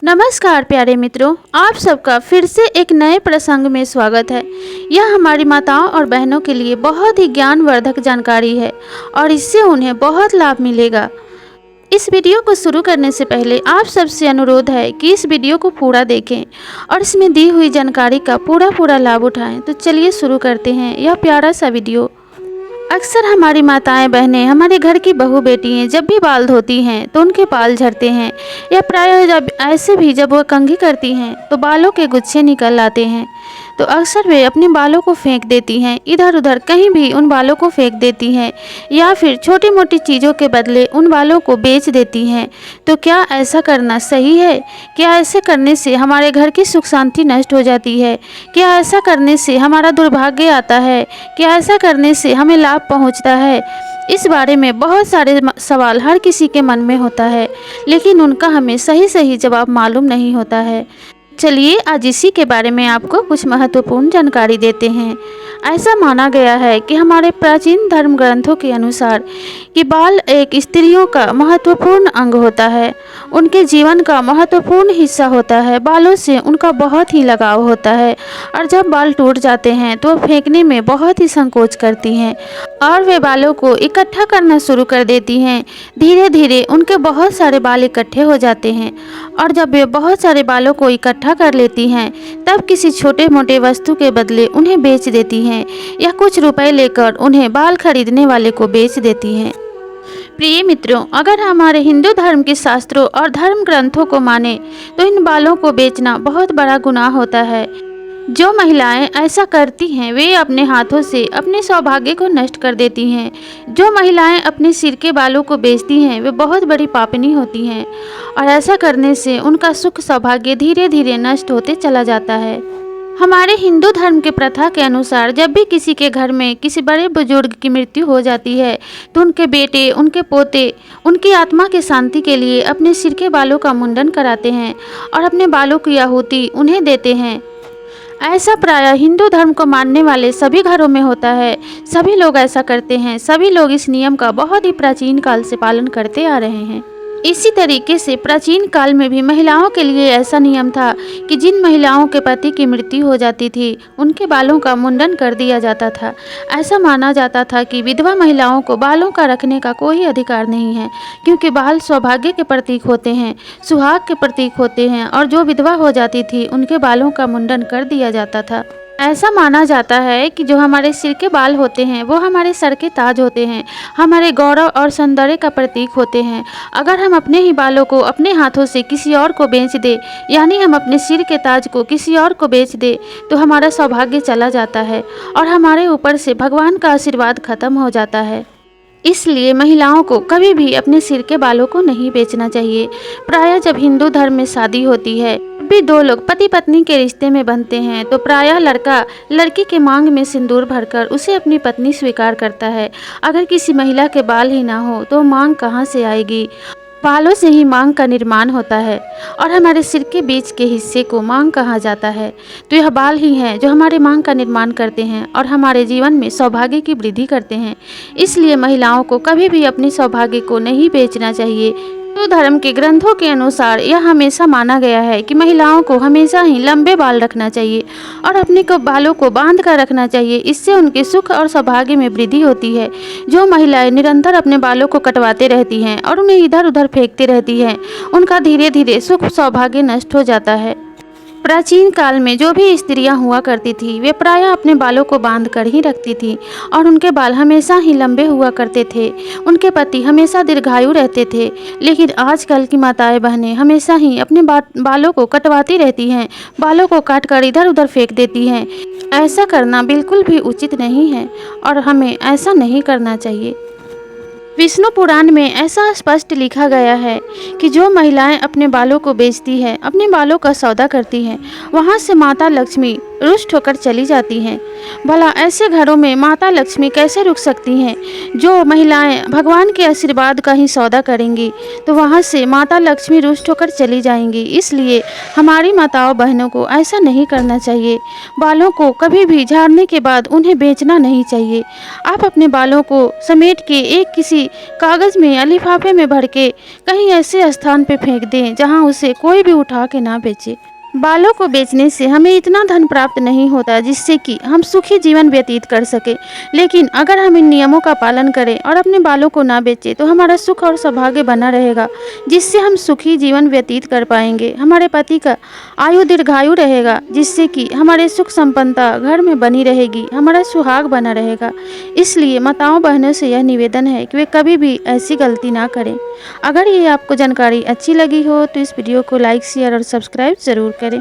नमस्कार प्यारे मित्रों, आप सबका फिर से एक नए प्रसंग में स्वागत है। यह हमारी माताओं और बहनों के लिए बहुत ही ज्ञानवर्धक जानकारी है और इससे उन्हें बहुत लाभ मिलेगा। इस वीडियो को शुरू करने से पहले आप सबसे अनुरोध है कि इस वीडियो को पूरा देखें और इसमें दी हुई जानकारी का पूरा लाभ उठाएं। तो चलिए शुरू करते हैं यह प्यारा सा वीडियो। अक्सर हमारी माताएं बहनें, हमारे घर की बहू बेटियां जब भी बाल धोती हैं तो उनके बाल झड़ते हैं या प्रायः जब वह कंघी करती हैं तो बालों के गुच्छे निकल आते हैं। तो अक्सर वे अपने बालों को फेंक देती हैं, इधर उधर कहीं भी उन बालों को फेंक देती हैं या फिर छोटी मोटी चीज़ों के बदले उन बालों को बेच देती हैं। तो क्या ऐसा करना सही है? क्या ऐसे करने से हमारे घर की सुख शांति नष्ट हो जाती है? क्या ऐसा करने से हमारा दुर्भाग्य आता है? क्या ऐसा करने से हमें लाभ पहुंचता है? इस बारे में बहुत सारे सवाल हर किसी के मन में होता है, लेकिन उनका हमें सही जवाब मालूम नहीं होता है। चलिए आज इसी के बारे में आपको कुछ महत्वपूर्ण जानकारी देते हैं। ऐसा माना गया है कि हमारे प्राचीन धर्म ग्रंथों के अनुसार कि बाल एक स्त्रियों का महत्वपूर्ण अंग होता है, उनके जीवन का महत्वपूर्ण हिस्सा होता है। बालों से उनका बहुत ही लगाव होता है और जब बाल टूट जाते हैं तो फेंकने में बहुत ही संकोच करती हैं और वे बालों को इकट्ठा करना शुरू कर देती हैं। धीरे धीरे उनके बहुत सारे बाल इकट्ठे हो जाते हैं और जब वे बहुत सारे बालों को इकट्ठा कर लेती हैं तब किसी छोटे मोटे वस्तु के बदले उन्हें बेच देती हैं या कुछ रुपए लेकर उन्हें बाल खरीदने वाले को बेच देती हैं। प्रिय मित्रों, अगर हमारे हिंदू धर्म के शास्त्रों और धर्म ग्रंथों को माने तो इन बालों को बेचना बहुत बड़ा गुनाह होता है। जो महिलाएं ऐसा करती हैं वे अपने हाथों से अपने सौभाग्य को नष्ट कर देती हैं। जो महिलाएं अपने सिर के बालों को बेचती हैं वे बहुत बड़ी पापिनी होती हैं और ऐसा करने से उनका सुख सौभाग्य धीरे धीरे नष्ट होते चला जाता है। हमारे हिंदू धर्म के प्रथा के अनुसार जब भी किसी के घर में किसी बड़े बुजुर्ग की मृत्यु हो जाती है तो उनके बेटे, उनके पोते उनकी आत्मा की शांति के लिए अपने सिर के बालों का मुंडन कराते हैं और अपने बालों की आहुति उन्हें देते हैं। ऐसा प्रायः हिंदू धर्म को मानने वाले सभी घरों में होता है। सभी लोग ऐसा करते हैं। सभी लोग इस नियम का बहुत ही प्राचीन काल से पालन करते आ रहे हैं। इसी तरीके से प्राचीन काल में भी महिलाओं के लिए ऐसा नियम था कि जिन महिलाओं के पति की मृत्यु हो जाती थी उनके बालों का मुंडन कर दिया जाता था। ऐसा माना जाता था कि विधवा महिलाओं को बालों का रखने का कोई अधिकार नहीं है, क्योंकि बाल सौभाग्य के प्रतीक होते हैं, सुहाग के प्रतीक होते हैं और जो विधवा हो जाती थी उनके बालों का मुंडन कर दिया जाता था। ऐसा माना जाता है कि जो हमारे सिर के बाल होते हैं वो हमारे सर के ताज होते हैं, हमारे गौरव और सौंदर्य का प्रतीक होते हैं। अगर हम अपने ही बालों को अपने हाथों से किसी और को बेच दे, यानी हम अपने सिर के ताज को किसी और को बेच दे, तो हमारा सौभाग्य चला जाता है और हमारे ऊपर से भगवान का आशीर्वाद खत्म हो जाता है। इसलिए महिलाओं को कभी भी अपने सिर के बालों को नहीं बेचना चाहिए। प्रायः जब हिंदू धर्म में शादी होती है, भी दो लोग पति पत्नी के रिश्ते में बनते हैं, तो प्रायः लड़का लड़की के मांग में सिंदूर भरकर उसे अपनी पत्नी स्वीकार करता है। अगर किसी महिला के बाल ही ना हो तो मांग कहाँ से आएगी? बालों से ही मांग का निर्माण होता है और हमारे सिर के बीच के हिस्से को मांग कहा जाता है। तो यह बाल ही हैं जो हमारे मांग का निर्माण करते हैं और हमारे जीवन में सौभाग्य की वृद्धि करते हैं। इसलिए महिलाओं को कभी भी अपने सौभाग्य को नहीं बेचना चाहिए। हिंदू धर्म के ग्रंथों के अनुसार यह हमेशा माना गया है कि महिलाओं को हमेशा ही लंबे बाल रखना चाहिए और अपने बालों को बांध कर रखना चाहिए। इससे उनके सुख और सौभाग्य में वृद्धि होती है। जो महिलाएं निरंतर अपने बालों को कटवाते रहती हैं और उन्हें इधर उधर फेंकती रहती हैं, उनका धीरे धीरे सुख सौभाग्य नष्ट हो जाता है। प्राचीन काल में जो भी स्त्रियां हुआ करती थी वे प्रायः अपने बालों को बांध कर ही रखती थी और उनके बाल हमेशा ही लंबे हुआ करते थे। उनके पति हमेशा दीर्घायु रहते थे। लेकिन आजकल की माताएं बहनें हमेशा ही अपने बालों को कटवाती रहती हैं, बालों को काट कर इधर उधर फेंक देती हैं। ऐसा करना बिल्कुल भी उचित नहीं है और हमें ऐसा नहीं करना चाहिए। विष्णु पुराण में ऐसा स्पष्ट लिखा गया है कि जो महिलाएं अपने बालों को बेचती है, अपने बालों का सौदा करती हैं, वहां से माता लक्ष्मी रुष्ट होकर चली जाती हैं। भला ऐसे घरों में माता लक्ष्मी कैसे रुक सकती हैं? जो महिलाएं भगवान के आशीर्वाद का ही सौदा करेंगी तो वहां से माता लक्ष्मी रुष्ट होकर चली जाएंगी। इसलिए हमारी माताओं बहनों को ऐसा नहीं करना चाहिए। बालों को कभी भी झाड़ने के बाद उन्हें बेचना नहीं चाहिए। आप अपने बालों को समेट के एक किसी कागज़ में या लिफाफे में भर के कहीं ऐसे स्थान पर फेंक दें जहां उसे कोई भी उठा के ना बेचे। बालों को बेचने से हमें इतना धन प्राप्त नहीं होता जिससे कि हम सुखी जीवन व्यतीत कर सके, लेकिन अगर हम इन नियमों का पालन करें और अपने बालों को ना बेचें तो हमारा सुख और सौभाग्य बना रहेगा, जिससे हम सुखी जीवन व्यतीत कर पाएंगे। हमारे पति का आयु दीर्घायु रहेगा, जिससे कि हमारे सुख संपन्नता घर में बनी रहेगी, हमारा सुहाग बना रहेगा। इसलिए माताओं बहनों से यह निवेदन है कि वे कभी भी ऐसी गलती ना करें। अगर ये आपको जानकारी अच्छी लगी हो तो इस वीडियो को लाइक, शेयर और सब्सक्राइब ज़रूर करें।